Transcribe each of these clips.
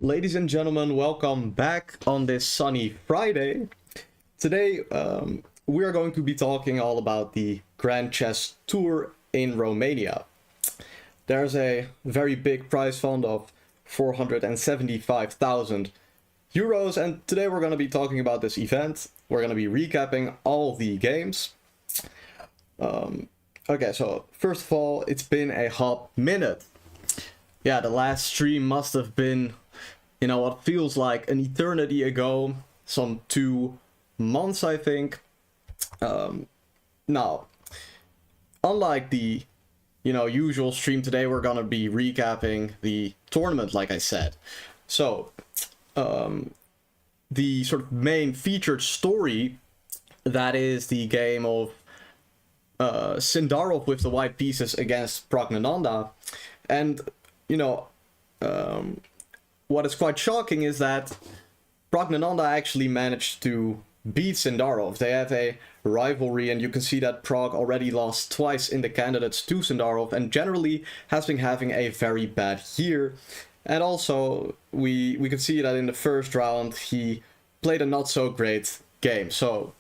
Ladies and gentlemen, welcome back on this sunny Friday. Today, we are going to be talking all about the Grand Chess Tour in Romania. There's a very big prize fund of 475,000 euros, and today we're going to be talking about this event. We're going to be recapping all the games. Okay, so first of all, it's been a hot minute. Yeah, the last stream must have been, what feels like an eternity ago, some 2 months, I think. Now, unlike the, usual stream today, we're gonna be recapping the tournament, like I said. So, the sort of main featured story, that is the game of Sindarov with the white pieces against Praggnanandhaa. And, what is quite shocking is that Praggnanandhaa actually managed to beat Sindarov. They have a rivalry, and you can see that Pragg already lost twice in the candidates to Sindarov, and generally has been having a very bad year. And also, we could see that in the first round, he played a not so great game. So,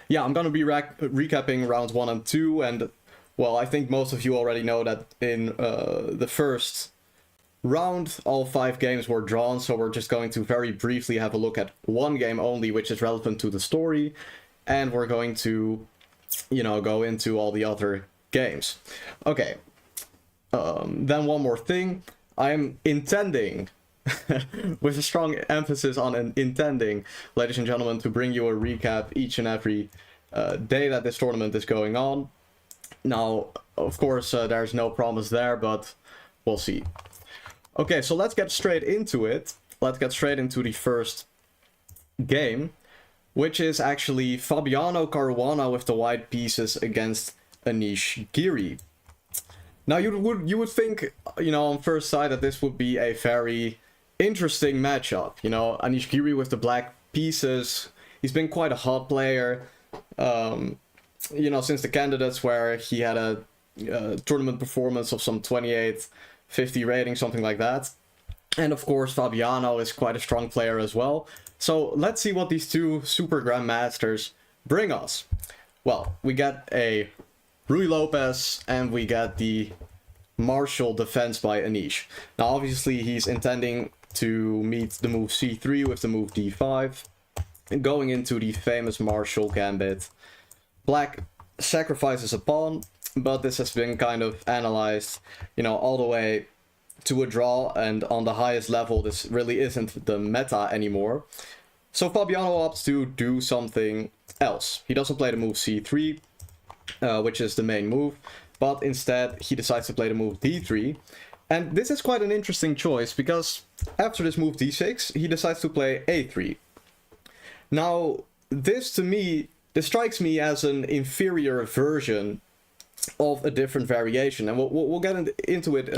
yeah, I'm gonna be recapping rounds 1 and 2, and, well, I think most of you already know that in the first round, all 5 games were drawn, so we're just going to very briefly have a look at one game only, which is relevant to the story, and we're going to, go into all the other games. Okay, then one more thing. I'm intending, with a strong emphasis on intending, ladies and gentlemen, to bring you a recap each and every day that this tournament is going on. Now, of course, there's no promise there, but we'll see. Okay, so let's get straight into it. Let's get straight into the first game, which is actually Fabiano Caruana with the white pieces against Anish Giri. Now, you would think, on first sight, that this would be a very interesting matchup. Anish Giri with the black pieces. He's been quite a hot player, since the candidates, where he had a tournament performance of some 2850 rating, something like that. And of course, Fabiano is quite a strong player as well. So let's see what these two super grandmasters bring us. Well, we get a Rui Lopez, and we get the Martial defense by Anish. Now, obviously, he's intending to meet the move c3 with the move d5, and going into the famous Martial gambit. Black sacrifices a pawn, but this has been kind of analyzed, all the way to a draw, and on the highest level, this really isn't the meta anymore. So Fabiano opts to do something else. He doesn't play the move c3, which is the main move, but instead he decides to play the move d3. And this is quite an interesting choice, because after this move d6, he decides to play a3. Now, this strikes me as an inferior version of a different variation, and we'll get into it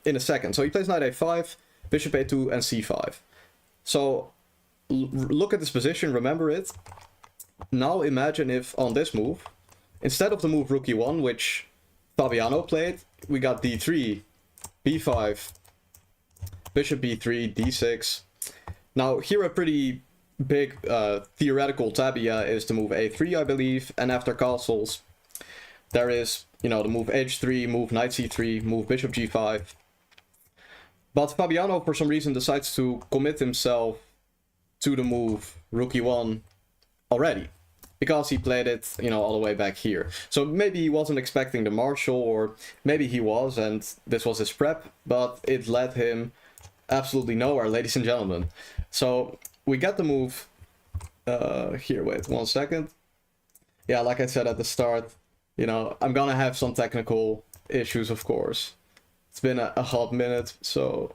in a second. So he plays knight a5, bishop a2, and c5. So look at this position, remember it. Now imagine if on this move, instead of the move rook e1, which Fabiano played, we got d3, b5, bishop b3, d6. Now here a pretty big theoretical tabia is to move a3, I believe, and after castles there is, the move h3, move knight c3, move bishop g5. But Fabiano, for some reason, decides to commit himself to the move rook e1 already, because he played it, all the way back here. So maybe he wasn't expecting the Martial, or maybe he was, and this was his prep, but it led him absolutely nowhere, ladies and gentlemen. So we get the move here. Wait 1 second. Yeah, like I said at the start, I'm gonna have some technical issues, of course. It's been a hot minute, so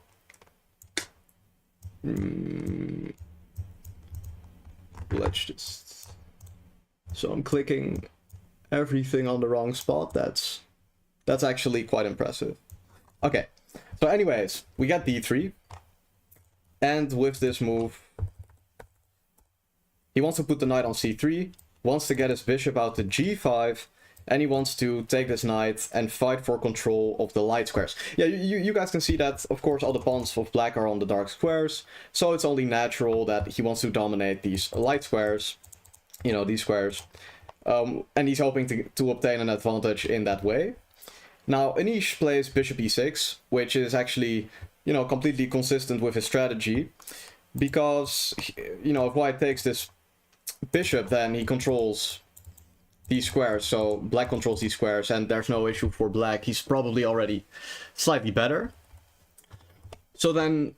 let's just... So I'm clicking everything on the wrong spot. That's actually quite impressive. Okay, so anyways, we got d3, and with this move, he wants to put the knight on c3, wants to get his bishop out to g5, and he wants to take this knight and fight for control of the light squares. Yeah, you guys can see that, of course, all the pawns of black are on the dark squares, so it's only natural that he wants to dominate these light squares, you know, these squares, and he's hoping to obtain an advantage in that way. Now, Anish plays bishop e6, which is actually, you know, completely consistent with his strategy, because, you know, if white takes this bishop, then he controls these squares, so black controls these squares, and there's no issue for black. He's probably already slightly better. So then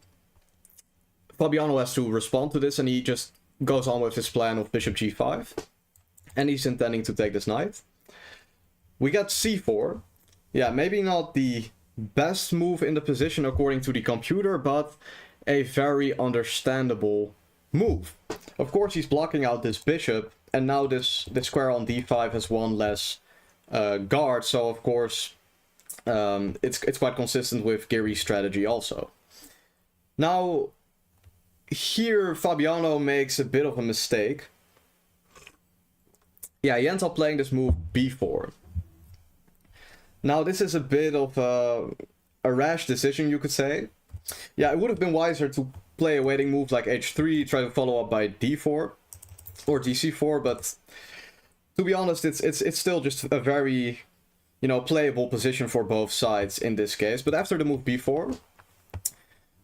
Fabiano has to respond to this, and he just goes on with his plan of bishop g5, and he's intending to take this knight. We got c4. Yeah, maybe not the best move in the position according to the computer, but a very understandable move. Of course, he's blocking out this bishop, and now this square on d5 has one less guard, so of course it's quite consistent with Giri's strategy also. Now, here Fabiano makes a bit of a mistake. Yeah, he ends up playing this move b4. Now, this is a bit of a rash decision, you could say. Yeah, it would have been wiser to play a waiting move like h3, try to follow up by d4 or dc4, but to be honest, it's still just a very, you know, playable position for both sides in this case. But after the move b4,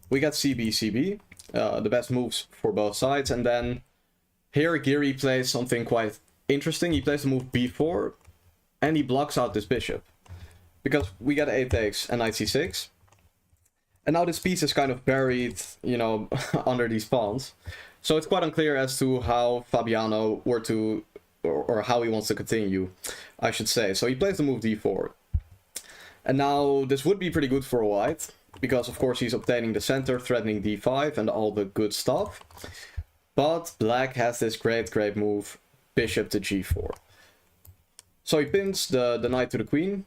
we got cb, the best moves for both sides, and then here Giri plays something quite interesting. He plays the move b4, and he blocks out this bishop, because we get a takes and knight c6. And now this piece is kind of buried, you know, under these pawns. So it's quite unclear as to how Fabiano were to, or how he wants to continue, I should say. So he plays the move d4. And now this would be pretty good for white, because of course he's obtaining the center, threatening d5 and all the good stuff. But black has this great move, bishop to g4. So he pins the knight to the queen.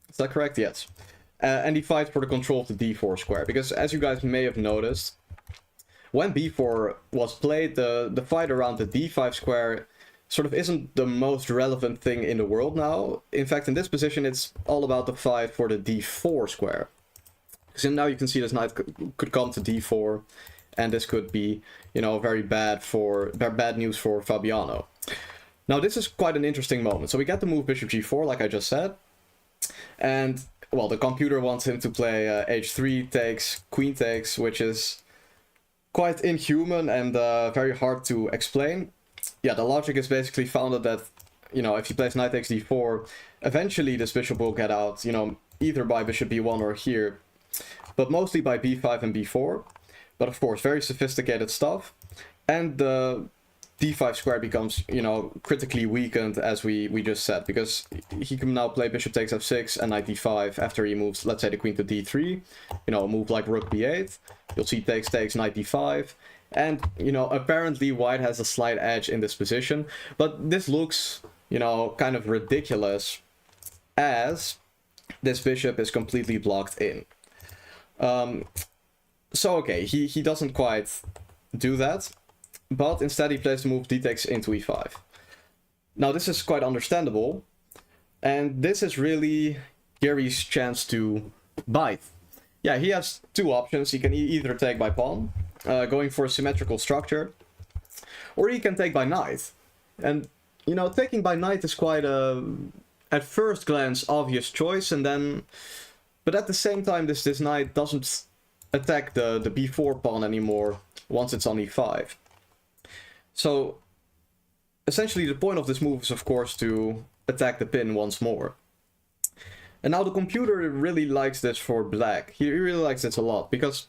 Is that correct? Yes. And he fights for the control of the d4 square, because as you guys may have noticed, when b4 was played, the fight around the d5 square sort of isn't the most relevant thing in the world now. In fact, in this position, it's all about the fight for the d4 square. Because now you can see this knight could come to d4, and this could be, you know, very bad news for Fabiano. Now, this is quite an interesting moment. So we get the move bishop g4, like I just said, and well, the computer wants him to play h3 takes, queen takes, which is quite inhuman and very hard to explain. Yeah, the logic is basically founded that, you know, if he plays knight takes d4, eventually this bishop will get out, you know, either by bishop b1 or here, but mostly by b5 and b4. But of course, very sophisticated stuff. And the d5 square becomes, you know, critically weakened, as we just said, because he can now play bishop takes f6 and knight d5 after he moves, let's say, the queen to d3, you know, a move like rook b8. You'll see takes, knight d5, and, you know, apparently white has a slight edge in this position, but this looks, you know, kind of ridiculous, as this bishop is completely blocked in. So, okay, he doesn't quite do that, but instead he plays the move d takes into e5. Now this is quite understandable, and this is really Giri's chance to bite. Yeah, he has two options. He can either take by pawn, going for a symmetrical structure, or he can take by knight. And, you know, taking by knight is quite a, at first glance, obvious choice, and then, but at the same time, this knight doesn't attack the b4 pawn anymore once it's on e5. So, essentially the point of this move is, of course, to attack the pin once more. And now the computer really likes this for black. He really likes this a lot, because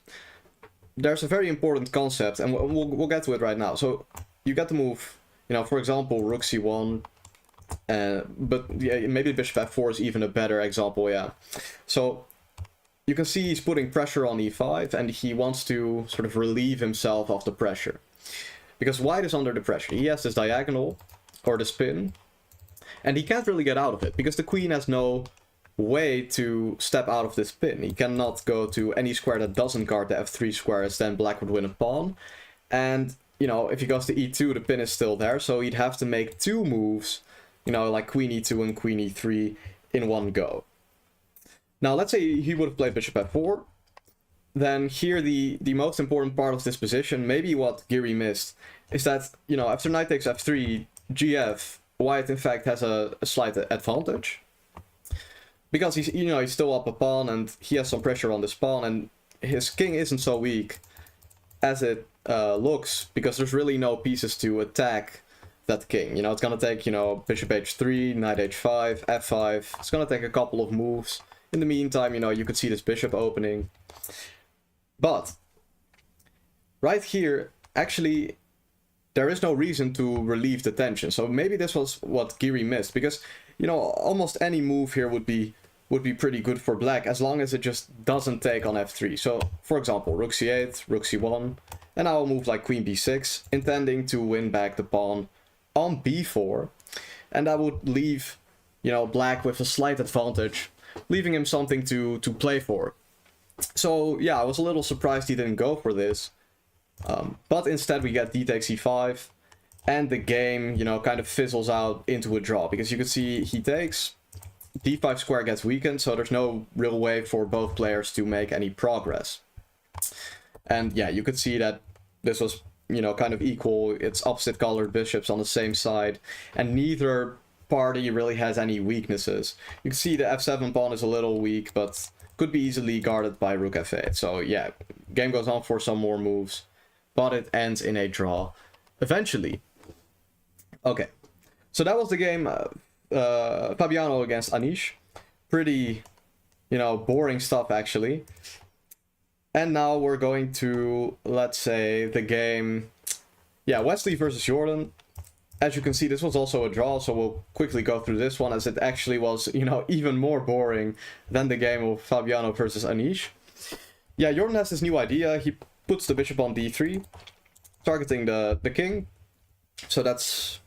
there's a very important concept, and we'll get to it right now. So, you get the move, you know, for example, rook c1, but yeah, maybe bishop f4 is even a better example, yeah. So, you can see he's putting pressure on e5, and he wants to sort of relieve himself of the pressure. Because white is under the pressure. He has this diagonal, or the spin, and he can't really get out of it, because the queen has no way to step out of this pin. He cannot go to any square that doesn't guard the f3 square, as then black would win a pawn. And, you know, if he goes to e2, the pin is still there, so he'd have to make two moves you know, like queen e2 and queen e3 in one go. Now, let's say he would have played bishop f4. Then here the most important part of this position, maybe what Geary missed, is that, you know, after knight takes f3, gf, white in fact has a slight advantage. Because he's, you know, he's still up a pawn and he has some pressure on this pawn, and his king isn't so weak as it looks, because there's really no pieces to attack that king. You know, it's gonna take, you know, bishop h3, knight h5, f5. It's gonna take a couple of moves. In the meantime, you know, you could see this bishop opening. But right here, actually, there is no reason to relieve the tension. So maybe this was what Geary missed, because, you know, almost any move here would be pretty good for black, as long as it just doesn't take on f3. So, for example, rook c8, rook c1, and I will move like queen b6, intending to win back the pawn on b4, and that would leave, you know, black with a slight advantage, leaving him something to play for. So yeah, I was a little surprised he didn't go for this, but instead we get d takes e5, and the game, you know, kind of fizzles out into a draw, because you can see he takes, d5 square gets weakened, so there's no real way for both players to make any progress. And yeah, you could see that this was, you know, kind of equal. It's opposite colored bishops on the same side, and neither party really has any weaknesses. You can see the f7 pawn is a little weak, but could be easily guarded by rook f8. So yeah, game goes on for some more moves, but it ends in a draw eventually. Okay, so that was the game, Fabiano against Anish. Pretty, you know, boring stuff actually. And now we're going to, let's say, the game, yeah, Wesley versus Jordan. As you can see, this was also a draw, so we'll quickly go through this one, as it actually was, you know, even more boring than the game of Fabiano versus Anish. Yeah, Jordan has this new idea. He puts the bishop on d3, targeting the king. So that's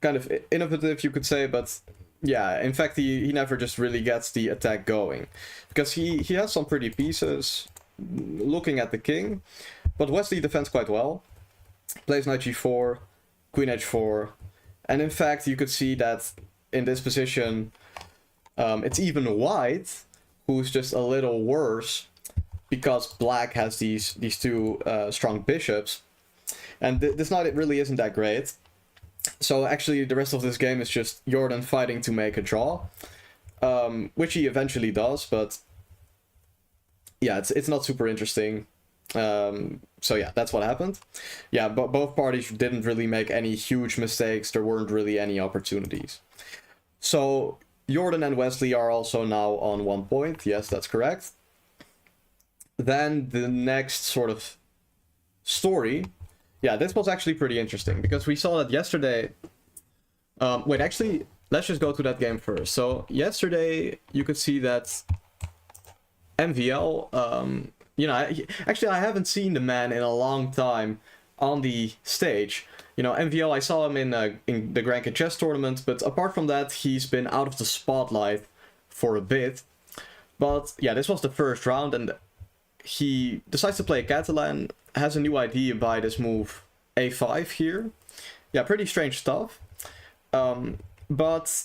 kind of innovative, you could say, but yeah, in fact, he never just really gets the attack going, because he has some pretty pieces looking at the king, but Wesley defends quite well. Plays knight g4, queen h4, and in fact you could see that in this position it's even white who's just a little worse, because black has these two strong bishops, and this knight, it really isn't that great. So actually the rest of this game is just Jordan fighting to make a draw, which he eventually does, but yeah, it's not super interesting. So yeah, that's what happened. Yeah, but both parties didn't really make any huge mistakes. There weren't really any opportunities. So Jordan and Wesley are also now on 1 point. Yes, that's correct. Then the next sort of story. Yeah, this was actually pretty interesting, because we saw that yesterday. Wait, actually, let's just go to that game first. So yesterday you could see that MVL, you know, actually I haven't seen the man in a long time on the stage. You know, MVL, I saw him in the Grand Prix chess tournament, but apart from that, he's been out of the spotlight for a bit. But yeah, this was the first round, and he decides to play Catalan, has a new idea by this move a5 here. Yeah, pretty strange stuff. But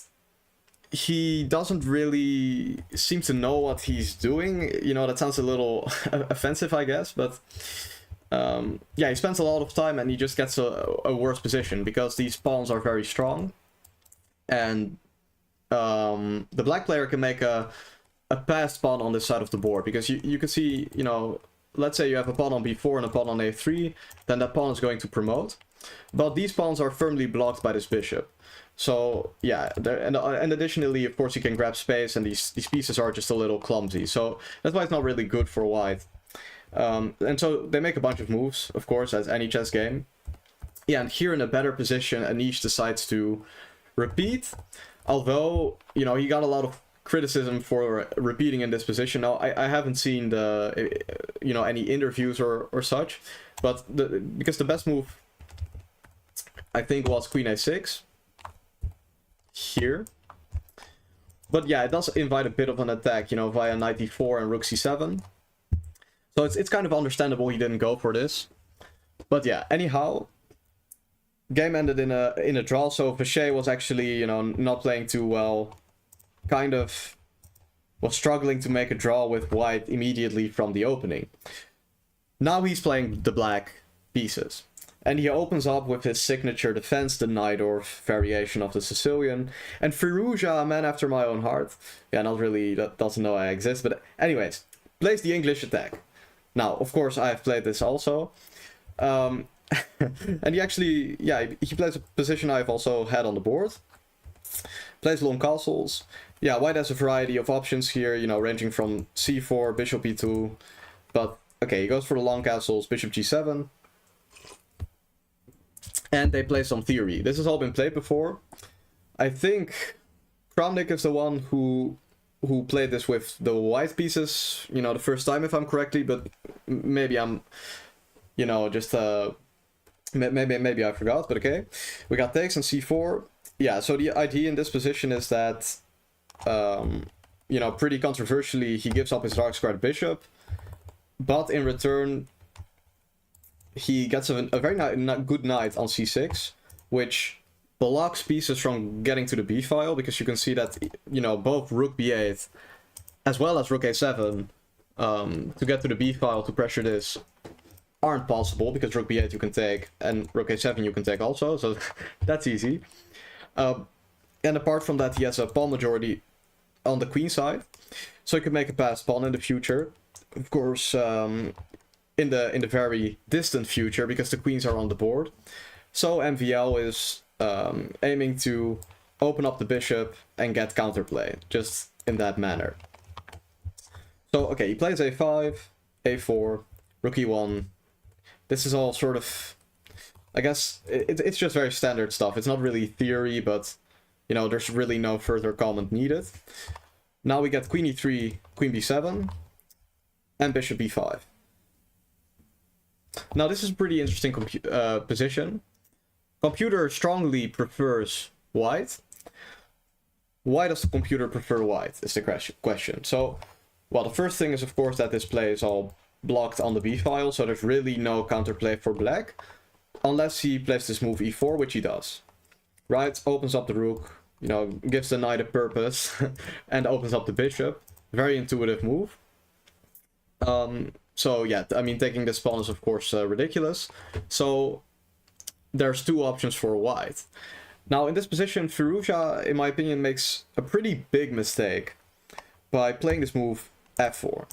he doesn't really seem to know what he's doing. You know, that sounds a little offensive, I guess, but yeah, he spends a lot of time and he just gets a worse position, because these pawns are very strong, and the black player can make a passed pawn on this side of the board, because you can see, you know, let's say you have a pawn on b4 and a pawn on a3, then that pawn is going to promote, but these pawns are firmly blocked by this bishop. So yeah, and additionally, of course, you can grab space, and these pieces are just a little clumsy. So that's why it's not really good for white. And so they make a bunch of moves, of course, as any chess game. Yeah, and here in a better position, Anish decides to repeat. Although, you know, he got a lot of criticism for repeating in this position. Now, I haven't seen the, you know, any interviews or such, but because the best move, I think, was queen a6 here. But yeah, it does invite a bit of an attack, you know, via knight d4 and rook c7. So it's kind of understandable he didn't go for this. But yeah, anyhow, game ended in a draw, so Vacher was actually, you know, not playing too well. Kind of was struggling to make a draw with white immediately from the opening. Now he's playing the black pieces. And he opens up with his signature defense, the Najdorf variation of the Sicilian. And Firouzja, a man after my own heart. Yeah, not really, that doesn't know I exist. But anyways, plays the English attack. Now, of course, I have played this also. And he actually, yeah, he plays a position I've also had on the board. Plays long castles. Yeah, white has a variety of options here, you know, ranging from c4, bishop e2. But, okay, he goes for the long castles, bishop g7. And they play some theory. This has all been played before. I think Kramnik is the one who played this with the white pieces, you know, the first time, if I'm correctly, but maybe I'm, you know, just maybe I forgot, but okay. We got takes on c4. Yeah, so the idea in this position is that, you know, pretty controversially, he gives up his dark squared bishop, but in return, he gets a very good knight on c6, which blocks pieces from getting to the b file, because you can see that, you know, both rook b8 as well as rook a7 to get to the b file to pressure this aren't possible, because rook b8 you can take and rook a7 you can take also, so that's easy. And apart from that, he has a pawn majority on the queen side, so he can make a passed pawn in the future. Of course, in the very distant future, because the queens are on the board. So MVL is aiming to open up the bishop and get counterplay, just in that manner. So, okay, he plays a5, a4, rook e1. This is all sort of, I guess, it's just very standard stuff. It's not really theory, but, you know, there's really no further comment needed. Now we get queen e3, queen b7, and bishop b5. Now this is a pretty interesting position. Computer strongly prefers white. Why does the computer prefer white is the question. So, well, the first thing is of course that this play is all blocked on the b file, so there's really no counterplay for black, unless he plays this move e4, which he does. Right, opens up the rook, you know, gives the knight a purpose, and opens up the bishop. Very intuitive move. So yeah, I mean, taking this pawn is of course ridiculous. So there's two options for white. Now in this position, Firouzja, in my opinion, makes a pretty big mistake by playing this move f4.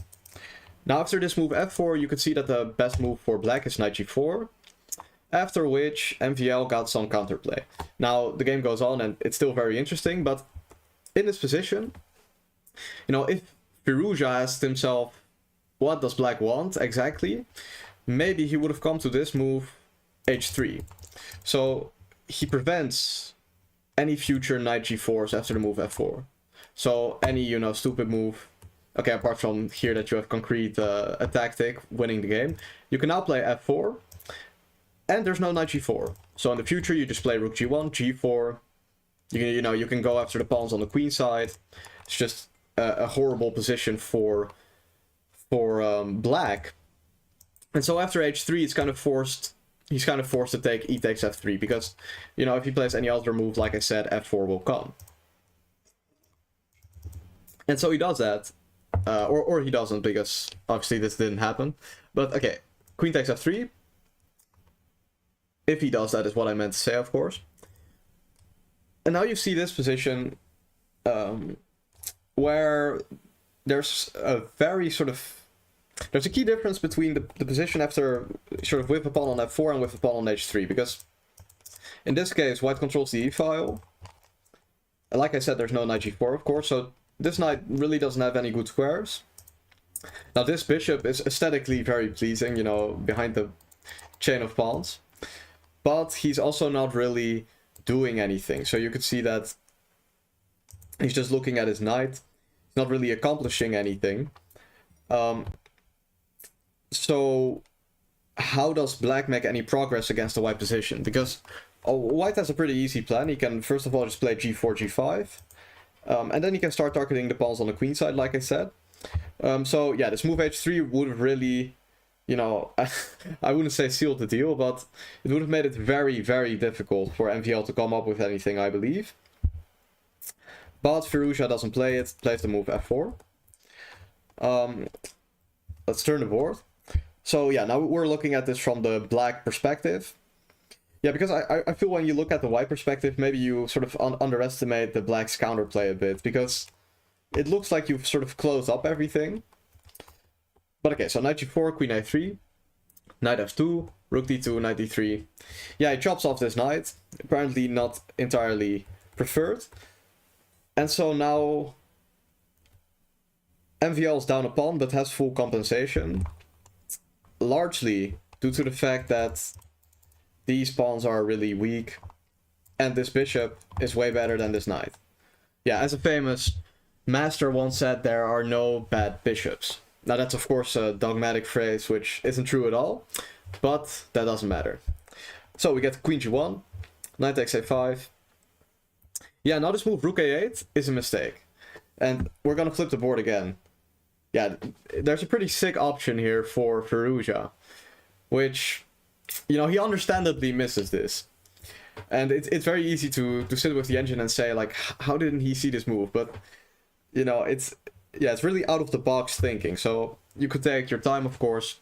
Now after this move f4, you can see that the best move for black is knight g4. After which MVL got some counterplay. Now the game goes on and it's still very interesting, but in this position, you know, if Firouzja asked himself, what does black want exactly? Maybe he would have come to this move h3. So he prevents any future knight g4s after the move f4. So any, you know, stupid move, okay, apart from here that you have concrete a tactic winning the game, you can now play f4, and there's no knight g4. So in the future you just play rook g1, g4. You can go after the pawns on the queen side. It's just a horrible position for black. And so after h3 he's kind of forced to take e takes f3, because, you know, if he plays any other move, like I said, f4 will come. And so he does that, or he doesn't, because obviously this didn't happen. But okay, queen takes f3. If he does that is what I meant to say, of course. And now you see this position where there's a very there's a key difference between the position after sort of with a pawn on f4 and with a pawn on h3, because in this case white controls the e file, and like I said, there's no knight g4 of course, so this knight really doesn't have any good squares. Now this bishop is aesthetically very pleasing, you know, behind the chain of pawns, but he's also not really doing anything. So you could see that he's just looking at his knight, he's not really accomplishing anything. So how does black make any progress against the white position? Because white has a pretty easy plan. He can first of all just play g4, g5, and then he can start targeting the pawns on the queen side, like I said. So yeah, this move h3 would really, you know, I wouldn't say sealed the deal, but it would have made it very, very difficult for MVL to come up with anything, I believe. But Firouzja doesn't play it, plays the move f4. Let's turn the board. So yeah, now we're looking at this from the black perspective. Yeah, because I feel when you look at the white perspective, maybe you sort of underestimate the black's counterplay a bit, because it looks like you've sort of closed up everything. But okay, so knight g4, queen a3, knight f2, rook d2, knight d3. Yeah, he chops off this knight, apparently not entirely preferred. And so now MVL is down a pawn, but has full compensation. Largely due to the fact that these pawns are really weak, and this bishop is way better than this knight. Yeah, as a famous master once said, there are no bad bishops. Now that's of course a dogmatic phrase, which isn't true at all, but that doesn't matter. So we get queen g1, knight takes a5. Yeah, now this move rook a8 is a mistake. And we're gonna flip the board again. Yeah, there's a pretty sick option here for Firouzja, which, you know, he understandably misses this. And it's very easy to sit with the engine and say, like, how didn't he see this move? But, you know, it's really out of the box thinking. So you could take your time, of course.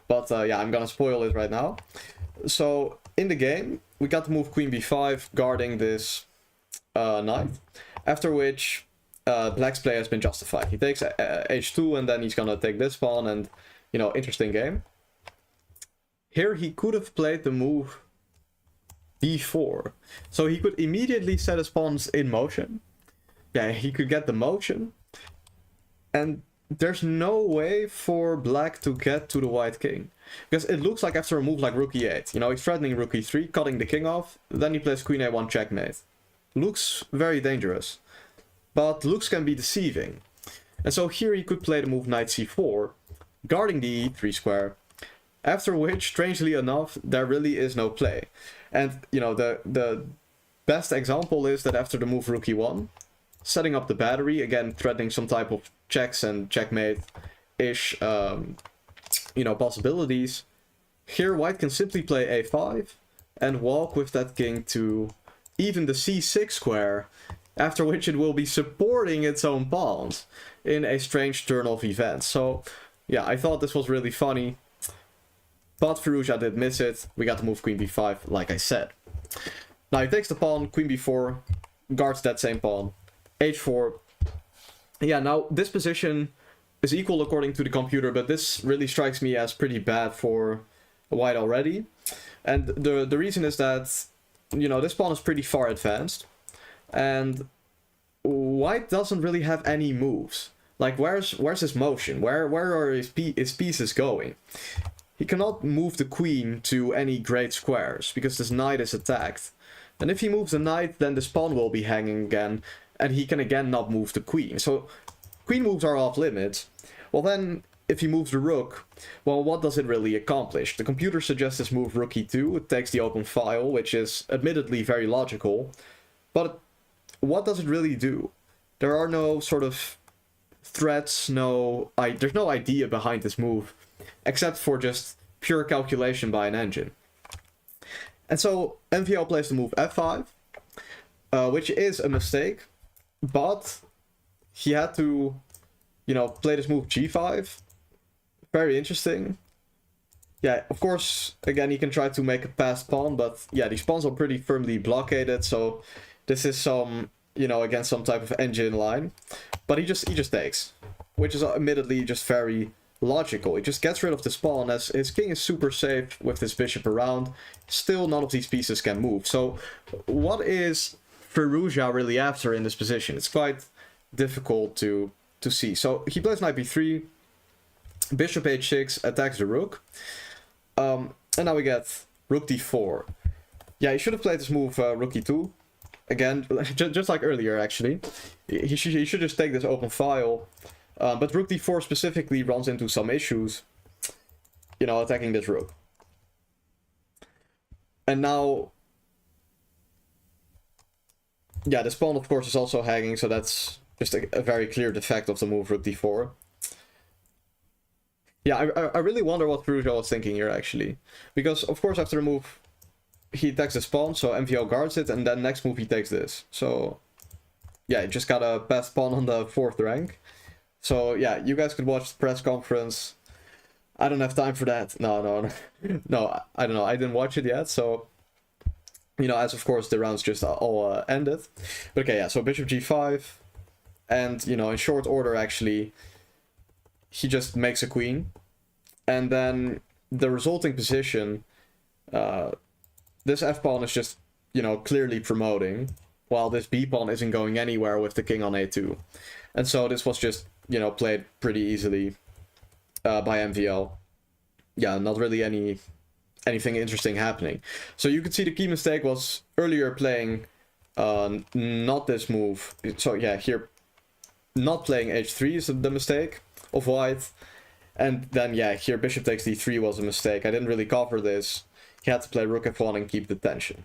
But yeah, I'm gonna spoil it right now. So in the game, we got to move queen b5, guarding this knight. After which black's play has been justified. He takes h2 and then he's gonna take this pawn, and, you know, interesting game. Here he could have played the move b4. So he could immediately set his pawns in motion. Yeah, he could get the motion. And there's no way for black to get to the white king. Because it looks like after a move like rook e8, you know, he's threatening rook e3, cutting the king off. Then he plays queen a1 checkmate. Looks very dangerous. But looks can be deceiving. And so here he could play the move knight c4, guarding the e3 square. After which, strangely enough, there really is no play. And, you know, the best example is that after the move rook e1, setting up the battery, again threatening some type of checks and checkmate-ish, you know, possibilities. Here white can simply play a5 and walk with that king to even the c6 square, after which it will be supporting its own pawns in a strange turn of events. So yeah, I thought this was really funny. But Firouzja did miss it. We got to move queen b5, like I said. Now he takes the pawn, queen b4, guards that same pawn, h4. Yeah, now this position is equal according to the computer, but this really strikes me as pretty bad for white already. And the reason is that, you know, this pawn is pretty far advanced. And white doesn't really have any moves. Like, where's his motion? Where are his pieces going? He cannot move the queen to any great squares, because this knight is attacked. And if he moves the knight, then this pawn will be hanging again, and he can again not move the queen. So, queen moves are off limits. Well then, if he moves the rook, well, what does it really accomplish? The computer suggests this move rook e2, it takes the open file, which is admittedly very logical. But what does it really do? There are no sort of threats, there's no idea behind this move, except for just pure calculation by an engine. And so MVL plays the move f5, which is a mistake, but he had to, you know, play this move g5. Very interesting. Yeah, of course, again, he can try to make a passed pawn, but yeah, these pawns are pretty firmly blockaded, so this is some, you know, against some type of engine line. But he just takes, which is admittedly just very logical. He just gets rid of this pawn, as his king is super safe with his bishop around. Still, none of these pieces can move. So what is Firouzja really after in this position? It's quite difficult to see. So he plays knight b3, bishop h6, attacks the rook. And now we get rook d4. Yeah, he should have played this move rook e2. Again, just like earlier, actually. He should just take this open file. But rook d4 specifically runs into some issues, you know, attacking this rook. And now, yeah, this pawn, of course, is also hanging, so that's just a very clear defect of the move rook d4. Yeah, I really wonder what Ferrugia was thinking here, actually. Because, of course, after the move, he attacks the pawn, so MVO guards it, and then next move he takes this. So, yeah, he just got a best pawn on the 4th rank. So, yeah, you guys could watch the press conference. I don't have time for that. No, I don't know. I didn't watch it yet, so... You know, as of course the rounds just all ended. But okay, yeah, so bishop g5. And, you know, in short order, actually, he just makes a queen. And then the resulting position, this f-pawn is just, you know, clearly promoting, while this b-pawn isn't going anywhere with the king on a2. And so this was just, you know, played pretty easily by MVL. Yeah, not really anything interesting happening. So you could see the key mistake was earlier playing not this move. So yeah, here not playing h3 is the mistake of white. And then yeah, here bishop takes d3 was a mistake. I didn't really cover this. He had to play rook f1 and keep the tension.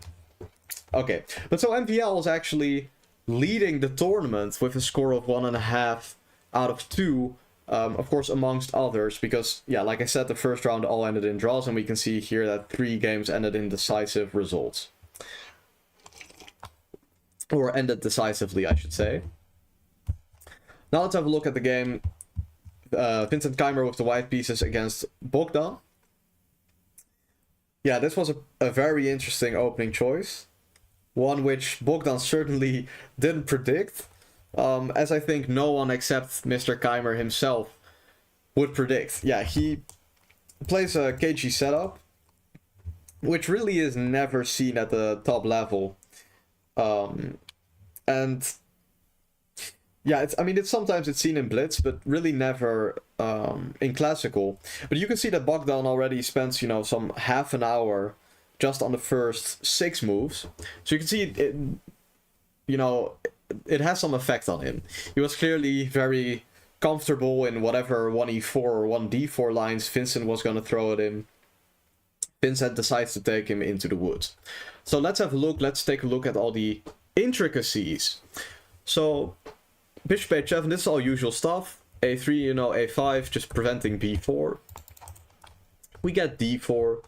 Okay, but so MVL is actually leading the tournament with a score of 1.5 out of 2. Of course, amongst others, because, yeah, like I said, the first round all ended in draws, and we can see here that 3 games ended in decisive results. Or ended decisively, I should say. Now let's have a look at the game. Vincent Keimer with the white pieces against Bogdan. Yeah, this was a very interesting opening choice. One which Bogdan certainly didn't predict. As I think no one except Mr. Keimer himself would predict. Yeah, he plays a KG setup, which really is never seen at the top level. And yeah, it's sometimes it's seen in Blitz, but really never in Classical. But you can see that Bogdan already spends, you know, some half an hour just on the first 6 moves. So you can see it, you know, it has some effect on him. He was clearly very comfortable in whatever 1e4 or 1d4 lines Vincent was going to throw at him. Vincent decides to take him into the woods. So let's have a look. Let's take a look at all the intricacies. So bishop h7, this is all usual stuff. a3, you know, a5, just preventing b4. We get d4.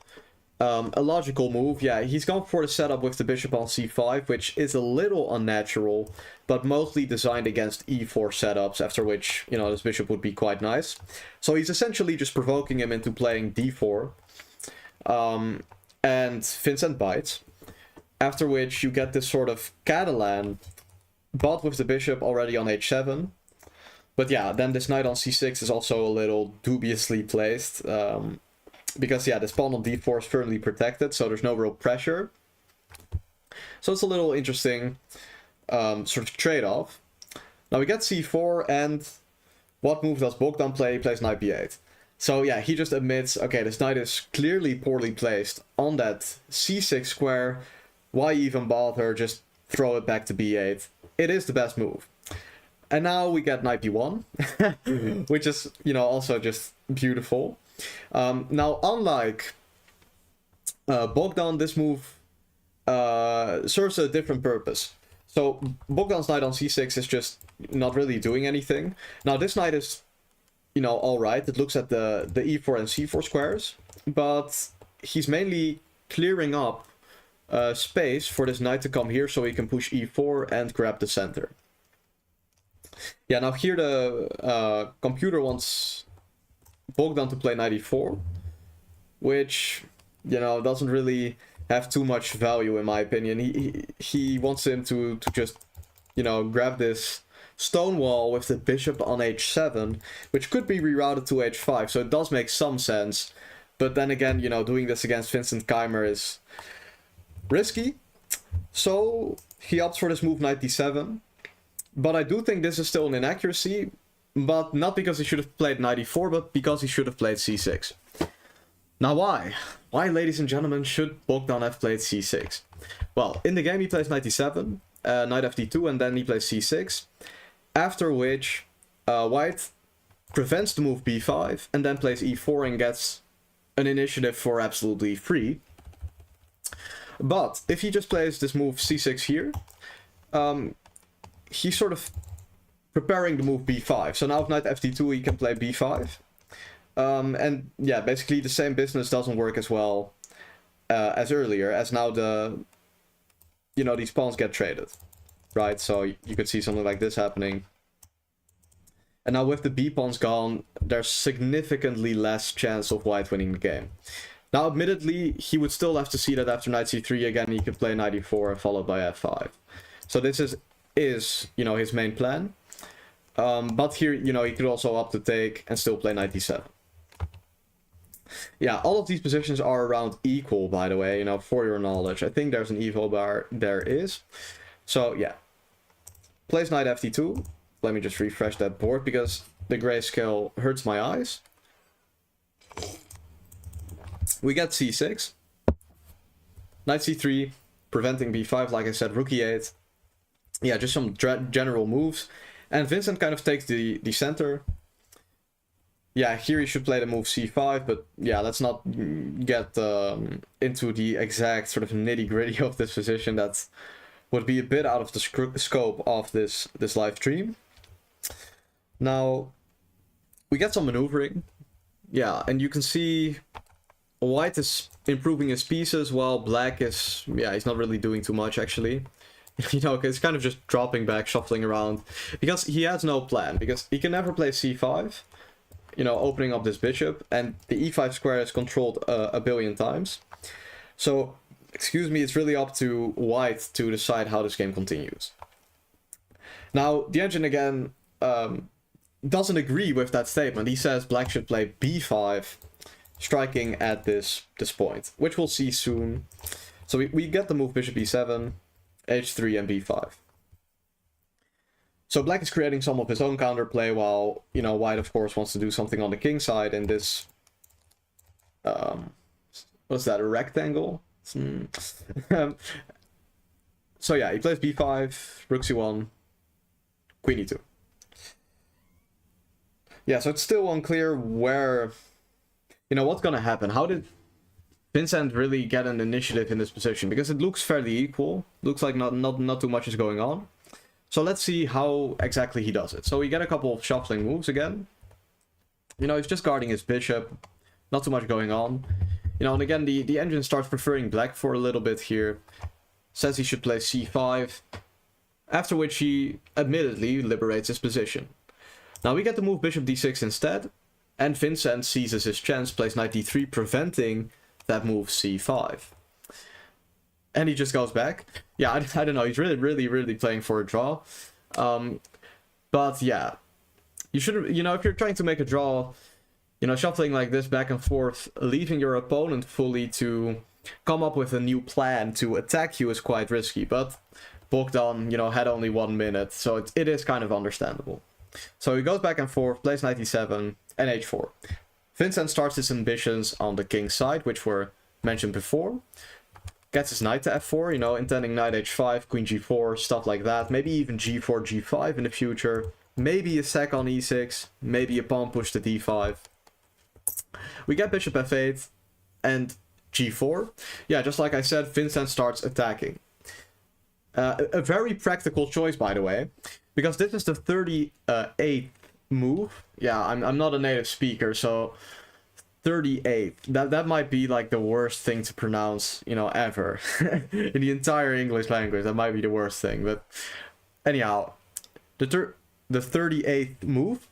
A logical move, yeah, he's gone for the setup with the bishop on c5, which is a little unnatural, but mostly designed against e4 setups, after which, you know, this bishop would be quite nice. So he's essentially just provoking him into playing d4, and Vincent bites, after which you get this sort of Catalan, but with the bishop already on h7. But yeah, then this knight on c6 is also a little dubiously placed, because, yeah, this pawn on d4 is firmly protected, so there's no real pressure. So it's a little interesting sort of trade-off. Now we get c4, and what move does Bogdan play? He plays knight b8. So, yeah, he just admits, okay, this knight is clearly poorly placed on that c6 square. Why even bother? Just throw it back to b8. It is the best move. And now we get knight b1, which is, you know, also just beautiful. Now, unlike Bogdan, this move serves a different purpose. So Bogdan's knight on c6 is just not really doing anything. Now this knight is, you know, alright. It looks at the e4 and c4 squares, but he's mainly clearing up space for this knight to come here so he can push e4 and grab the center. Yeah, now here the computer wants Bogdan to play knight e4, which, you know, doesn't really have too much value in my opinion. He wants him to just, you know, grab this stone wall with the bishop on h7, which could be rerouted to h5, so it does make some sense. But then again, you know, doing this against Vincent Keimer is risky. So he opts for this move knight d7. But I do think this is still an inaccuracy, but not because he should have played knight e4, but because he should have played c6. Now why? Why, ladies and gentlemen, should Bogdan have played c6? Well, in the game he plays knight d7, knight fd2, and then he plays c6. After which, white prevents the move b5, and then plays e4 and gets an initiative for absolutely free. But if he just plays this move c6 here, he's sort of preparing the move b5. So now with knight fd2 he can play b5. And yeah, basically the same business doesn't work as well as earlier, as now these pawns get traded, right? So you could see something like this happening. And now with the B pawns gone, there's significantly less chance of white winning the game. Now, admittedly, he would still have to see that after knight c3 again, he could play knight e4 followed by f5. So this is his main plan. But here, he could also opt to take and still play knight d7. Yeah, all of these positions are around equal, by the way, for your knowledge. I think there's an evo bar. There is. So, yeah. Plays knight ft2. Let me just refresh that board because the grayscale hurts my eyes. We get c6. Knight c3, preventing b5, like I said, rook e8. Yeah, just some general moves. And Vincent kind of takes the center. Yeah, here he should play the move c5, but yeah, let's not get into the exact sort of nitty-gritty of this position. That would be a bit out of the scope of this live stream. Now, we get some maneuvering. Yeah, and you can see white is improving his pieces while black is, he's not really doing too much actually. It's kind of just dropping back, shuffling around, because he has no plan, because he can never play c5, opening up this bishop, and the e5 square is controlled a billion times. So, excuse me, it's really up to white to decide how this game continues. Now, the engine again doesn't agree with that statement. He says black should play b5, striking at this point, which we'll see soon. So we get the move bishop e7, h3, and b5. So black is creating some of his own counterplay, while white of course wants to do something on the king side in this. What's that? A rectangle? So yeah, he plays b5, rook c1, queen e2. Yeah, so it's still unclear where, what's gonna happen. How did Vincent really get an initiative in this position? Because it looks fairly equal. Looks like not too much is going on. So let's see how exactly he does it. So we get a couple of shuffling moves again. He's just guarding his bishop. Not too much going on. And again, the engine starts preferring black for a little bit here. Says he should play c5. After which he admittedly liberates his position. Now we get the move bishop d6 instead. And Vincent seizes his chance, plays knight d3, preventing that move c5. And he just goes back. Yeah, I don't know. He's really playing for a draw. But yeah, you should, if you're trying to make a draw, shuffling like this back and forth, leaving your opponent fully to come up with a new plan to attack you is quite risky. But Bogdan, had only 1 minute, so it is kind of understandable. So he goes back and forth, plays knight e7 and h4. Vincent starts his ambitions on the king's side, which were mentioned before. Gets his knight to f4, intending knight h5, queen g4, stuff like that. Maybe even g4, g5 in the future. Maybe a sack on e6. Maybe a pawn push to d5. We get bishop f8 and g4. Yeah, just like I said, Vincent starts attacking. A very practical choice, by the way, because this is the 38th move. Yeah, I'm not a native speaker, so 38. That might be like the worst thing to pronounce, ever. In the entire English language, that might be the worst thing. But anyhow, the 38th move,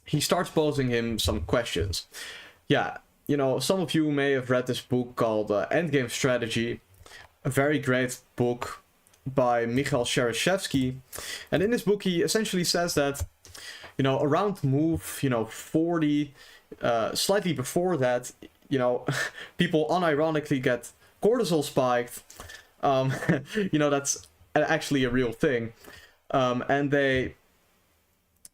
he starts posing him some questions. Yeah, some of you may have read this book called Endgame Strategy, a very great book by Michal Shereshevsky. And in this book, he essentially says that, around move, 40, slightly before that, people unironically get cortisol spiked. That's actually a real thing. And they,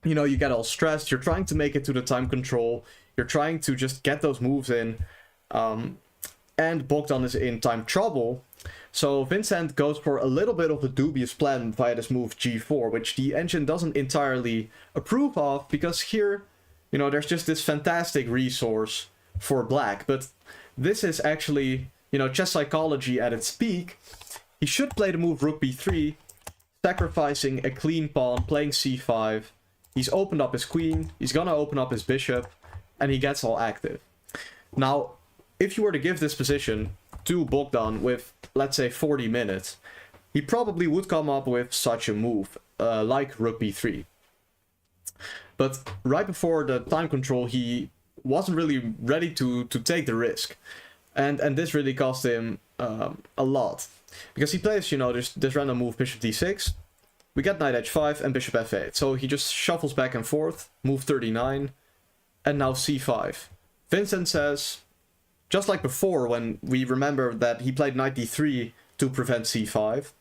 you get all stressed. You're trying to make it to the time control. You're trying to just get those moves in. And Bogdan is in time trouble. So Vincent goes for a little bit of a dubious plan via this move g4, which the engine doesn't entirely approve of, because here, there's just this fantastic resource for black. But this is actually, chess psychology at its peak. He should play the move rook b3, sacrificing a clean pawn, playing c5. He's opened up his queen. He's gonna open up his bishop. and he gets all active. Now, if you were to give this position to Bogdan with, let's say, 40 minutes, he probably would come up with such a move, like rook b3. But right before the time control, he wasn't really ready to take the risk. And this really cost him a lot. Because he plays, you know, this random move, bishop d6. We get knight h5 and bishop f8. So he just shuffles back and forth, move 39, and now c5. Vincent says, just like before when we remember that he played knight d3 to prevent c5.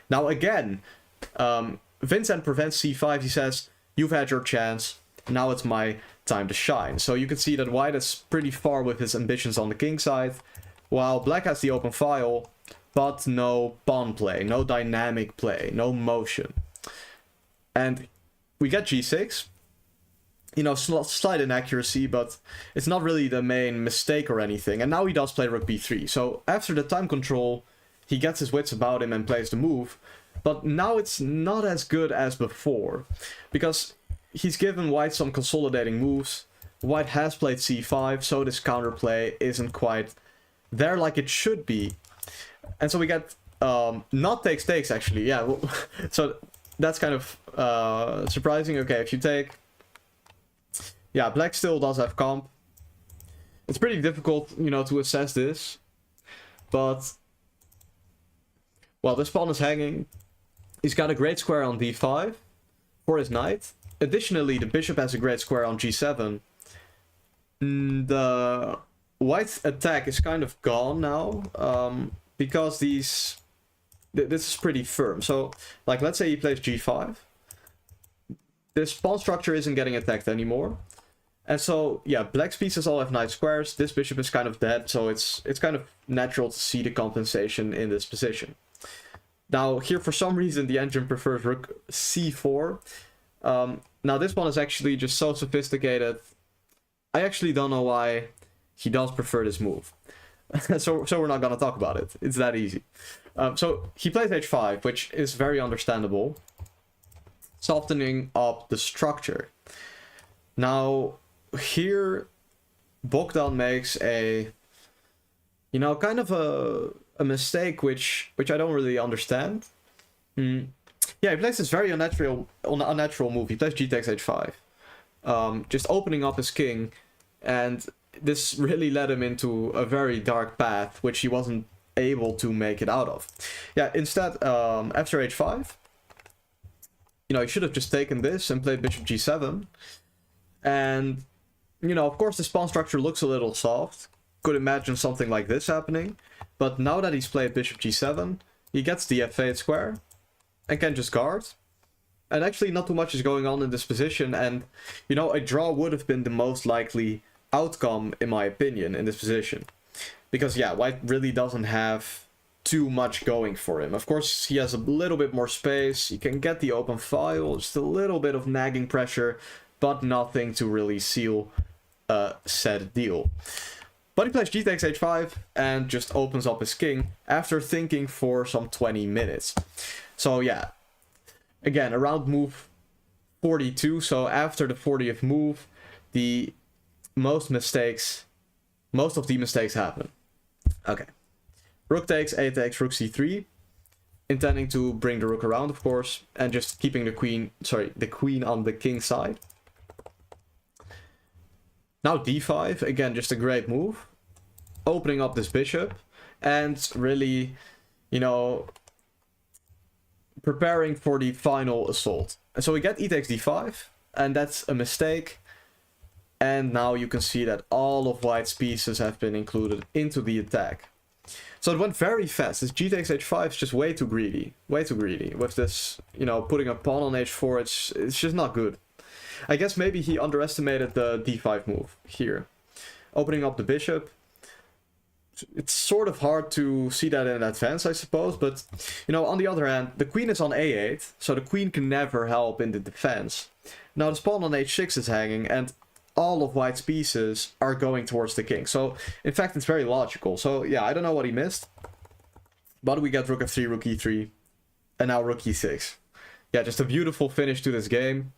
Now again, Vincent prevents c5. He says, you've had your chance, now it's my time to shine. So you can see that white is pretty far with his ambitions on the king side, while black has the open file, but no pawn play, no dynamic play, no motion. And we get g6. You know, slight inaccuracy, but it's not really the main mistake or anything. And now he does play rook b3. So after the time control, he gets his wits about him and plays the move. But now it's not as good as before, because he's given white some consolidating moves. White has played c5, so this counterplay isn't quite there like it should be. And so we get not takes, actually. Yeah, well, so that's kind of surprising. Okay, if you take... Yeah, black still does have comp. It's pretty difficult, you know, to assess this. But... well, this pawn is hanging. He's got a great square on d5 for his knight. Additionally, the bishop has a great square on g7. The white attack is kind of gone now, because this is pretty firm. So, like, let's say he plays g5. This pawn structure isn't getting attacked anymore. And so, yeah, black's pieces all have knight squares. This bishop is kind of dead, so it's kind of natural to see the compensation in this position. Now, here, for some reason, the engine prefers rook c4. Now, this one is actually just so sophisticated. I actually don't know why he does prefer this move. so we're not going to talk about it. It's that easy. So he plays h5, which is very understandable, softening up the structure. Now, here, Bogdan makes a, you know, kind of a mistake which I don't really understand. Yeah, he plays this very unnatural move. He plays g takes h5, just opening up his king, and this really led him into a very dark path, which he wasn't able to make it out of. Yeah, instead, after h5, you know, he should have just taken this and played bishop g7, and, you know, of course this pawn structure looks a little soft. Could imagine something like this happening, but now that he's played bishop g7, he gets the f8 square and can just guard. And actually not too much is going on in this position, and, you know, a draw would have been the most likely outcome, in my opinion, in this position. Because, yeah, white really doesn't have too much going for him. Of course, he has a little bit more space, he can get the open file, just a little bit of nagging pressure, but nothing to really seal a said deal. But he plays g takes h5 and just opens up his king after thinking for some 20 minutes. So yeah, again, around move 42, so after the 40th move, most of the mistakes happen. Okay. Rook takes, a takes, rook c3, intending to bring the rook around, of course, and just keeping the queen on the king side. Now d5, again, just a great move. Opening up this bishop and really, you know, preparing for the final assault. And so we get e takes d5, and that's a mistake. And now you can see that all of white's pieces have been included into the attack. So it went very fast. This g takes h5 is just way too greedy. Way too greedy. With this, you know, putting a pawn on h4, it's just not good. I guess maybe he underestimated the d5 move here. Opening up the bishop. It's sort of hard to see that in advance, I suppose. But, you know, on the other hand, the queen is on a8. So the queen can never help in the defense. Now the pawn on h6 is hanging. And all of white's pieces are going towards the king. So, in fact, it's very logical. So, yeah, I don't know what he missed. But we get rook f3, rook e3. And now rook e6. Yeah, just a beautiful finish to this game.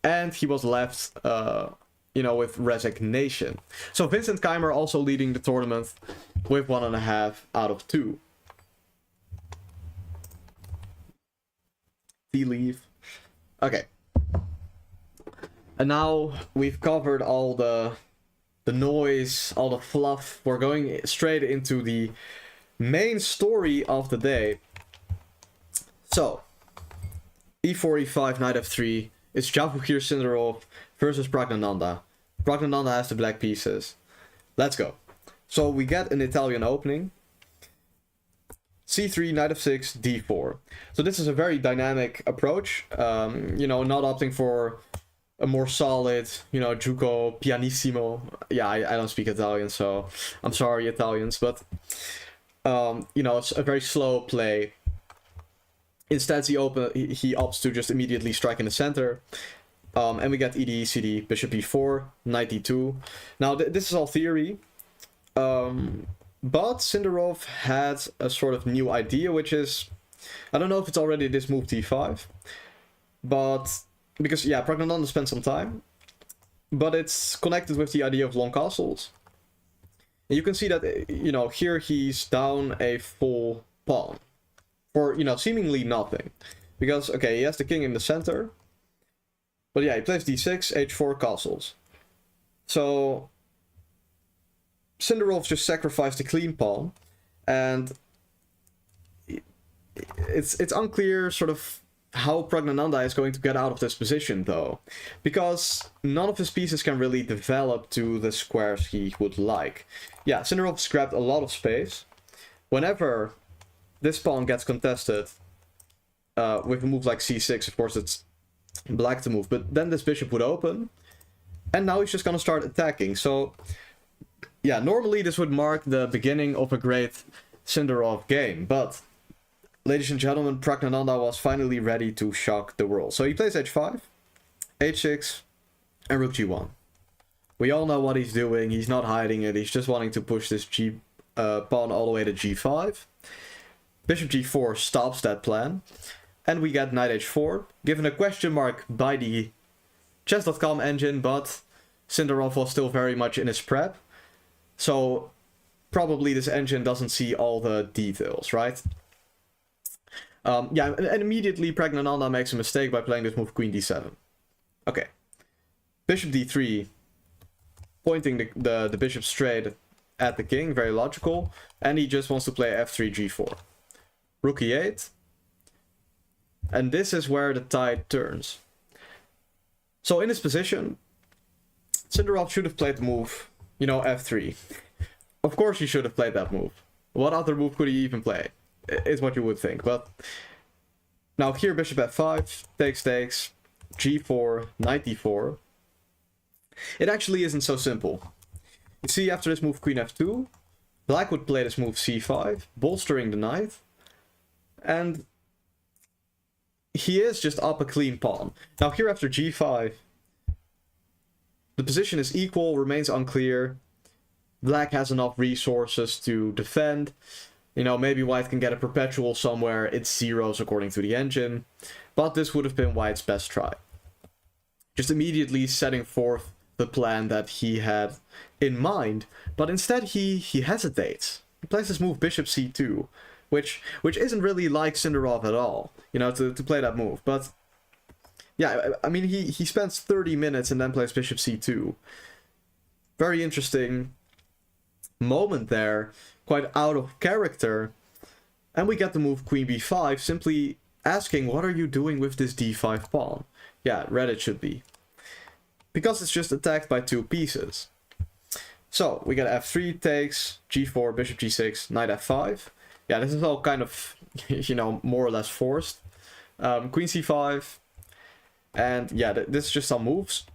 And he was left you know, with resignation. So Vincent Keimer also leading the tournament with 1.5 out of 2. Leave. Okay. And now we've covered all the noise, all the fluff. We're going straight into the main story of the day. So, e4, e5, knight f3. It's Jahangir Sindarov versus Praggnanandhaa. Praggnanandhaa has the black pieces. Let's go. So we get an Italian opening. c3, knight f6, d4. So this is a very dynamic approach. You know, not opting for a more solid, you know, Giuco pianissimo. Yeah, I don't speak Italian, so I'm sorry, Italians, but you know, it's a very slow play. Instead, he opts to just immediately strike in the center. And we get ed, cd, bishop e4, knight d2. Now, this is all theory. But Sindarov had a sort of new idea, which is, I don't know if it's already this move d5, but because, yeah, Praggnanandhaa spent some time, but it's connected with the idea of long castles. And you can see that, you know, here he's down a full pawn for, you know, seemingly nothing. Because, okay, he has the king in the center, but yeah, he plays d6, h4, castles. So Sindarov just sacrificed a clean pawn, and it's unclear sort of how Praggnanandhaa is going to get out of this position, though, because none of his pieces can really develop to the squares he would like. Yeah, Sindarov's grabbed a lot of space. Whenever this pawn gets contested with a move like c6, of course it's black to move, but then this bishop would open, and now he's just gonna start attacking. So yeah, normally this would mark the beginning of a great Sindarov game, but ladies and gentlemen, Praggnanandhaa was finally ready to shock the world. So he plays h5, h6, and rook g1. We all know what he's doing. He's not hiding it. He's just wanting to push this pawn all the way to g5. Bishop g4 stops that plan. And we get knight h4, given a question mark by the chess.com engine, but Sindarov was still very much in his prep. So probably this engine doesn't see all the details, right? Yeah, and immediately Praggnanandhaa makes a mistake by playing this move queen d7. Okay. Bishop d3, pointing the bishop straight at the king, very logical. And he just wants to play f3, g4. Rook e8. And this is where the tide turns. So in this position, Sindarov should have played the move, you know, f3. Of course he should have played that move. What other move could he even play? Is what you would think. But now here bishop f5, takes, g4, knight d4. It actually isn't so simple. You see, after this move queen f2, black would play this move c5, bolstering the knight. And he is just up a clean pawn. Now here after g5, the position is equal, remains unclear. Black has enough resources to defend. You know, maybe white can get a perpetual somewhere. It's zeros according to the engine. But this would have been white's best try. Just immediately setting forth the plan that he had in mind. But instead he hesitates. He plays this move bishop c2. Which isn't really like Sindarov at all, you know, to play that move. But yeah, I mean, he spends 30 minutes and then plays bishop c2. Very interesting moment there, quite out of character. And we get the move queen b5, simply asking, what are you doing with this d5 pawn? Yeah, red it should be. Because it's just attacked by two pieces. So, we get f3 takes, g4, bishop g6, knight f5. Yeah, this is all kind of, you know, more or less forced. Queen c5. And yeah, this is just some moves.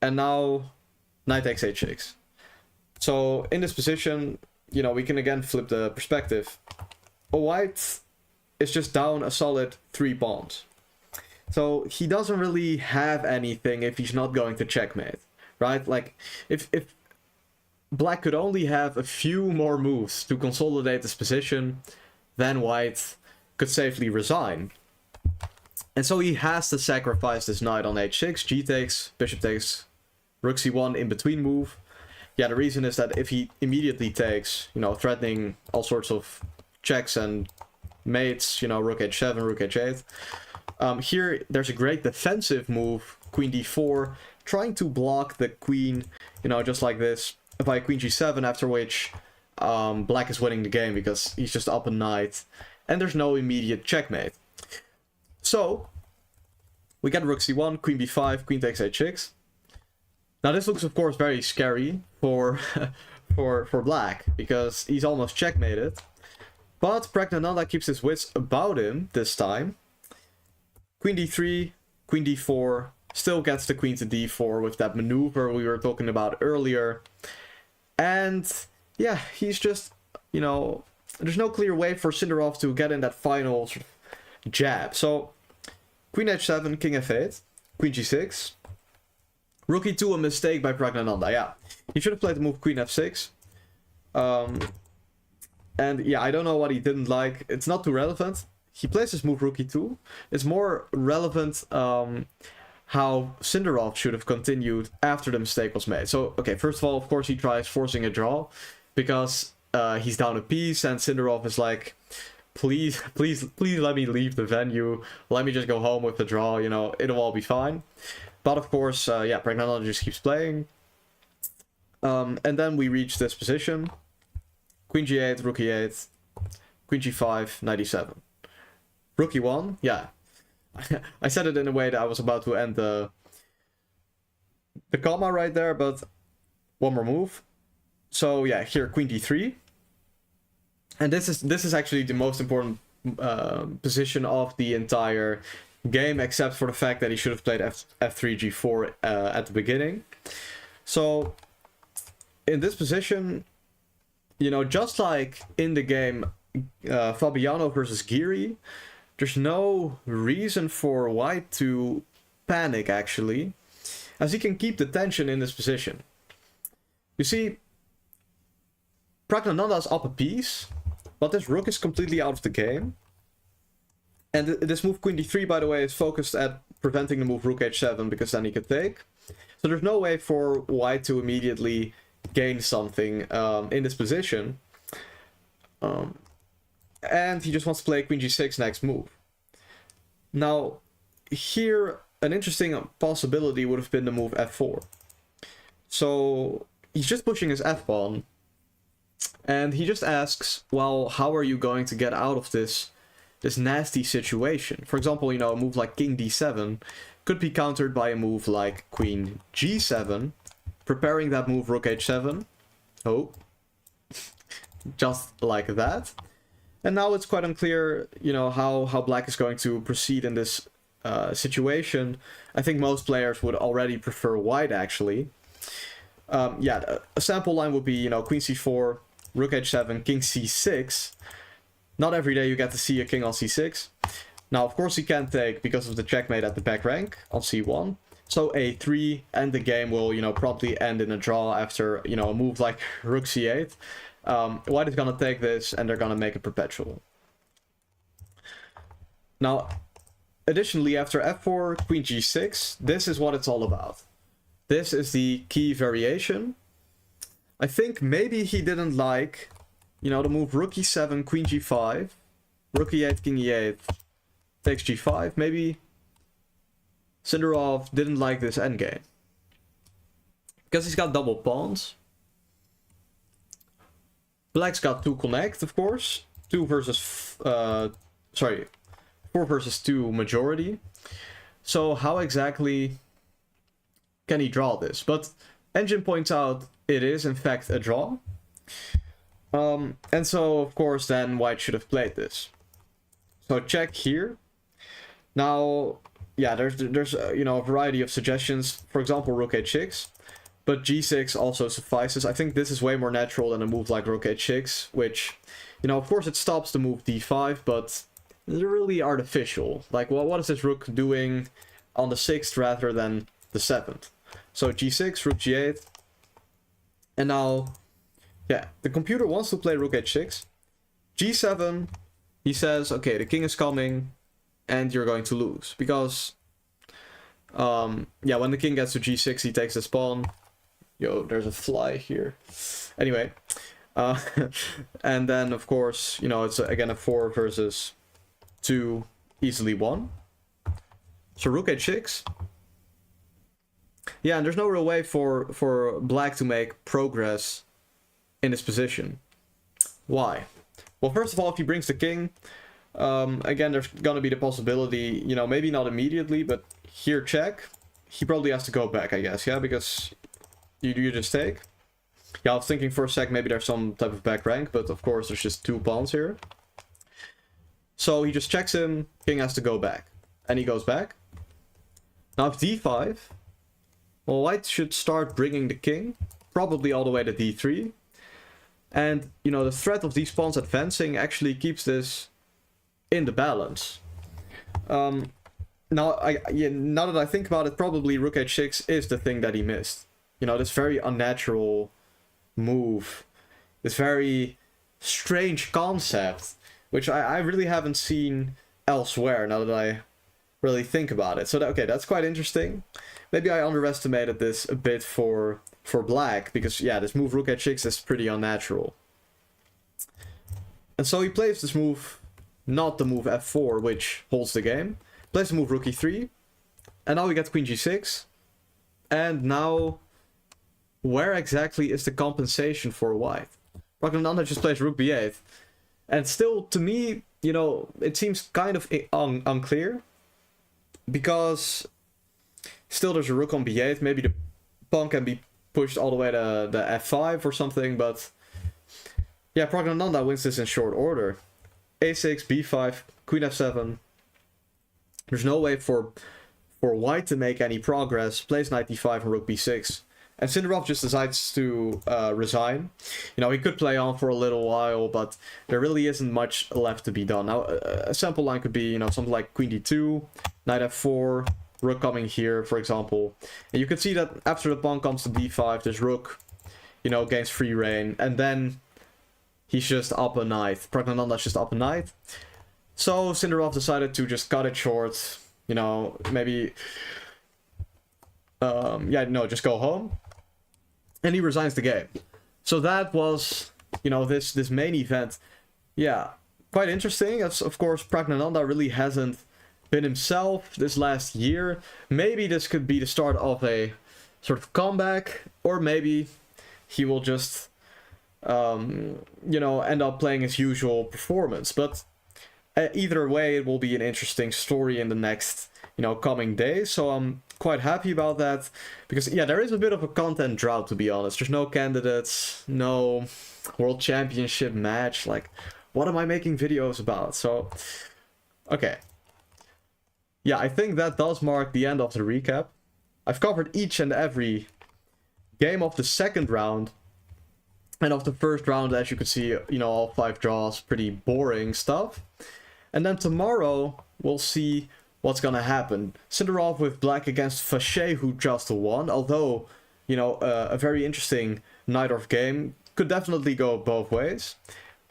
And now, knight takes h6. So, in this position, you know, we can again flip the perspective. White is just down a solid 3 pawns. So, he doesn't really have anything if he's not going to checkmate. Right? Like, if black could only have a few more moves to consolidate this position, then white could safely resign. And so he has to sacrifice this knight on h6, g takes, bishop takes, rook c1 in between move. Yeah, the reason is that if he immediately takes, you know, threatening all sorts of checks and mates, you know, rook h7, rook h8. Here, there's a great defensive move, queen d4, trying to block the queen, you know, just like this, by queen g7, after which black is winning the game because he's just up a knight, and there's no immediate checkmate. So, we get rook c1, queen b5, queen takes h6. Now this looks, of course, very scary for for black, because he's almost checkmated. But Praggnanandhaa keeps his wits about him this time. Queen d3, queen d4, still gets the queen to d4 with that maneuver we were talking about earlier. And yeah, he's just, you know, there's no clear way for Sindarov to get in that final sort of jab. So, queen h7, king f8, queen g6. Rook e2, a mistake by Praggnanandhaa, yeah. He should have played the move queen f6. And yeah, I don't know what he didn't like. It's not too relevant. He plays this move rook e2. It's more relevant how Sindarov should have continued after the mistake was made. So, okay, first of all, of course, he tries forcing a draw because he's down a piece, and Sindarov is like, please let me leave the venue. Let me just go home with the draw, you know, it'll all be fine. But of course, yeah, Praggnanandhaa just keeps playing. And then we reach this position. Queen g8, rook e8, queen g5, knight e7. Rook e1, yeah. I said it in a way that I was about to end the comma right there, but one more move. So yeah, here queen d3. And this is actually the most important position of the entire game, except for the fact that he should have played f3 g4 at the beginning. So in this position, you know, just like in the game Fabiano versus Giri, there's no reason for white to panic, actually, as he can keep the tension in this position. You see, Praggnanandhaa is up a piece, but this rook is completely out of the game. And this move queen d3, by the way, is focused at preventing the move rook h7, because then he could take. So there's no way for white to immediately gain something in this position. And he just wants to play queen g6 next move. Now, here, an interesting possibility would have been the move f4. So, he's just pushing his f-pawn. And he just asks, well, how are you going to get out of this nasty situation? For example, you know, a move like king d7 could be countered by a move like queen g7, preparing that move rook h7. Oh. Just like that. And now it's quite unclear, you know, how black is going to proceed in this situation. I think most players would already prefer white, actually. Yeah, a sample line would be, you know, queen c4, rook h7, king c6. Not every day you get to see a king on c6. Now, of course, he can't take because of the checkmate at the back rank on c1. So a3, and the game will, you know, promptly end in a draw after, you know, a move like rook c8. White is gonna take this, and they're gonna make it perpetual. Now, additionally, after f4, queen g6, this is what it's all about. This is the key variation. I think maybe he didn't like, you know, the move rook e7, queen g5, rook e8, king e8, takes g5. Maybe Sindarov didn't like this endgame. Because he's got double pawns. Black's got 2 connect, of course. 4 versus 2 majority. So how exactly can he draw this? But Engine points out it is in fact a draw. And so of course then white should have played this. So check here. Now, yeah, there's you know, a variety of suggestions. For example, rook h6. But g6 also suffices. I think this is way more natural than a move like rook h6, which, you know, of course it stops the move d5, but it's really artificial. Like, well, what is this rook doing on the 6th rather than the 7th? So g6, rook g8. And now, yeah, the computer wants to play rook h6. g7, he says, okay, the king is coming, and you're going to lose. Because Yeah, when the king gets to g6, he takes this pawn. Yo, there's a fly here. Anyway, and then of course, you know, it's again a 4 versus 2, easily won. So rook h6. Yeah, and there's no real way for black to make progress in this position. Why? Well, first of all, if he brings the king, again, there's gonna be the possibility, you know, maybe not immediately, but here check. He probably has to go back, I guess, yeah, because you just take. Yeah, I was thinking for a sec maybe there's some type of back rank, but of course there's just 2 pawns here. So he just checks him, king has to go back. And he goes back. Now if d5, well, white should start bringing the king, probably all the way to d3. And, you know, the threat of these pawns advancing actually keeps this in the balance. Now that I think about it, probably rook h6 is the thing that he missed. You know, this very unnatural move. This very strange concept, which I really haven't seen elsewhere, now that I really think about it. So, okay, that's quite interesting. Maybe I underestimated this a bit for black, because, yeah, this move rook h6 is pretty unnatural. And so he plays this move, not the move f4, which holds the game. Plays the move rook e3, and now we get queen g6. And now, where exactly is the compensation for white? Praggnanandhaa just plays rook b8. And still, to me, you know, it seems kind of unclear. Because still there's a rook on b8. Maybe the pawn can be pushed all the way to the f5 or something. But yeah, Praggnanandhaa wins this in short order. a6, b5, queen f7. There's no way for white to make any progress. Plays knight d5 and rook b6. And Sindarov just decides to resign. You know, he could play on for a little while, but there really isn't much left to be done. Now, a sample line could be, you know, something like queen d2, knight f4, rook coming here, for example. And you can see that after the pawn comes to d5, this rook, you know, gains free reign. And then he's just up a knight. Praggnanandha's just up a knight. So Sindarov decided to just cut it short. You know, maybe... yeah, no, just go home. And he resigns the game. So that was, you know, this main event. Yeah, quite interesting. As of course, Praggnanandhaa really hasn't been himself this last year. Maybe this could be the start of a sort of comeback. Or maybe he will just, you know, end up playing his usual performance. But either way, it will be an interesting story in the next, you know, coming days. So I'm quite happy about that, because yeah, there is a bit of a content drought, to be honest. There's no candidates, no world championship match. Like, what am I making videos about? So okay, yeah, I think that does mark the end of the recap. I've covered each and every game of the second round, and of the first round, as you can see, you know, all 5 draws, pretty boring stuff. And then tomorrow we'll see what's gonna happen. Sindarov with black against Faché, who just won. Although, you know, a very interesting Najdorf game. Could definitely go both ways.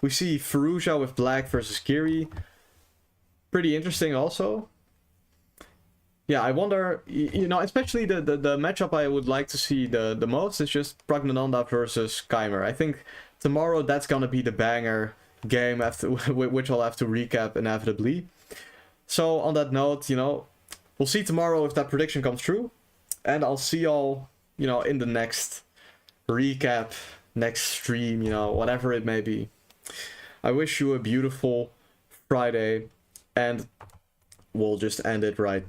We see Firouzja with black versus Kiri. Pretty interesting also. Yeah, I wonder, you know, especially the matchup I would like to see the most is just Praggnanandhaa versus Keimer. I think tomorrow that's gonna be the banger game, after which I'll have to recap inevitably. So on that note, you know, we'll see tomorrow if that prediction comes true. And I'll see y'all, you know, in the next recap, next stream, you know, whatever it may be. I wish you a beautiful Friday, and we'll just end it right there.